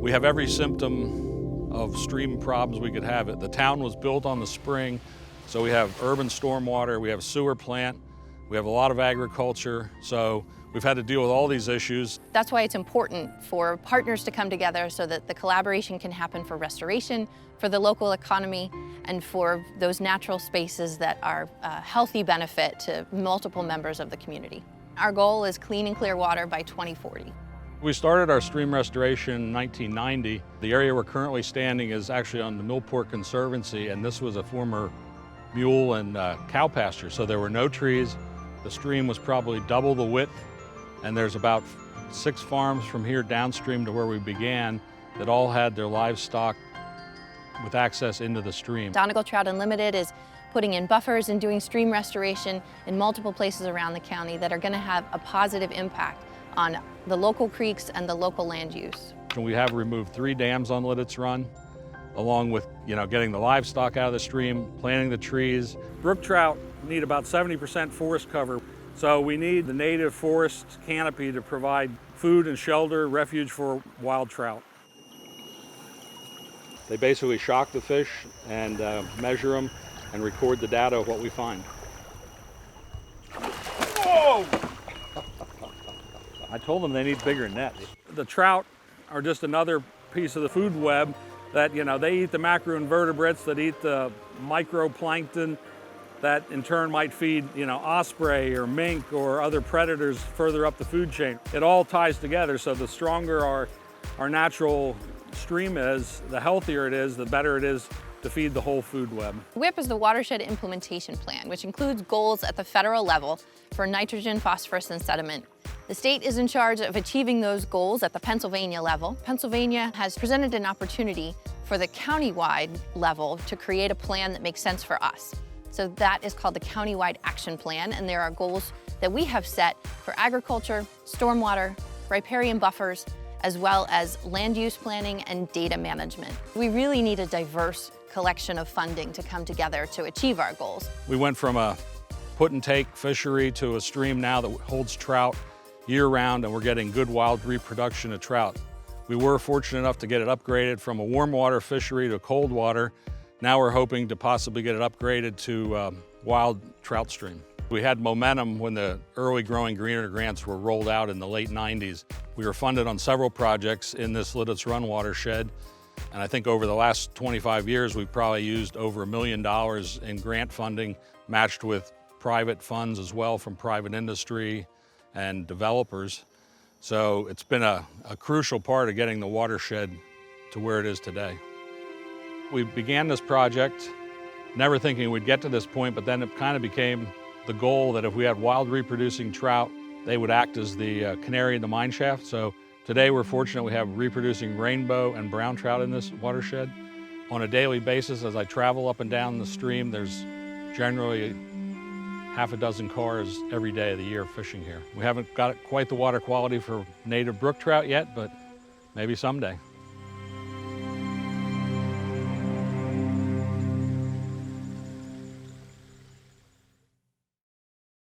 We have every symptom of stream problems we could have. The town was built on the spring, so we have urban stormwater, we have sewer plant, we have a lot of agriculture, so we've had to deal with all these issues. That's why it's important for partners to come together so that the collaboration can happen for restoration, for the local economy, and for those natural spaces that are a healthy benefit to multiple members of the community. Our goal is clean and clear water by 2040. We started our stream restoration in 1990. The area we're currently standing is actually on the Millport Conservancy, and this was a former mule and cow pasture, so there were no trees. The stream was probably double the width, and there's about 6 farms from here downstream to where we began that all had their livestock with access into the stream. Donegal Trout Unlimited is putting in buffers and doing stream restoration in multiple places around the county that are going to have a positive impact on the local creeks and the local land use. And we have removed 3 dams on Lititz Run, along with getting the livestock out of the stream, planting the trees. Brook trout need about 70% forest cover, so we need the native forest canopy to provide food and shelter, refuge for wild trout. They basically shock the fish and measure them and record the data of what we find. Whoa! I told them they need bigger nets. The trout are just another piece of the food web that, they eat the macroinvertebrates that eat the microplankton that in turn might feed, osprey or mink or other predators further up the food chain. It all ties together, so the stronger our natural stream is, the healthier it is, the better it is to feed the whole food web. WIP is the Watershed Implementation Plan, which includes goals at the federal level for nitrogen, phosphorus, and sediment. The state is in charge of achieving those goals at the Pennsylvania level. Pennsylvania has presented an opportunity for the countywide level to create a plan that makes sense for us. So that is called the Countywide Action Plan, and there are goals that we have set for agriculture, stormwater, riparian buffers, as well as land use planning and data management. We really need a diverse collection of funding to come together to achieve our goals. We went from a put and take fishery to a stream now that holds trout year-round, and we're getting good wild reproduction of trout. We were fortunate enough to get it upgraded from a warm water fishery to cold water. Now we're hoping to possibly get it upgraded to wild trout stream. We had momentum when the early Growing Greener grants were rolled out in the late 90s. We were funded on several projects in this Lititz Run watershed, and I think over the last 25 years we've probably used over $1 million in grant funding, matched with private funds as well from private industry and developers. So it's been a crucial part of getting the watershed to where it is today. We began this project never thinking we'd get to this point, but then it kind of became the goal that if we had wild reproducing trout, they would act as the canary in the mine shaft. So today we're fortunate we have reproducing rainbow and brown trout in this watershed. On a daily basis, as I travel up and down the stream, there's generally half a dozen cars every day of the year fishing here. We haven't got quite the water quality for native brook trout yet, but maybe someday.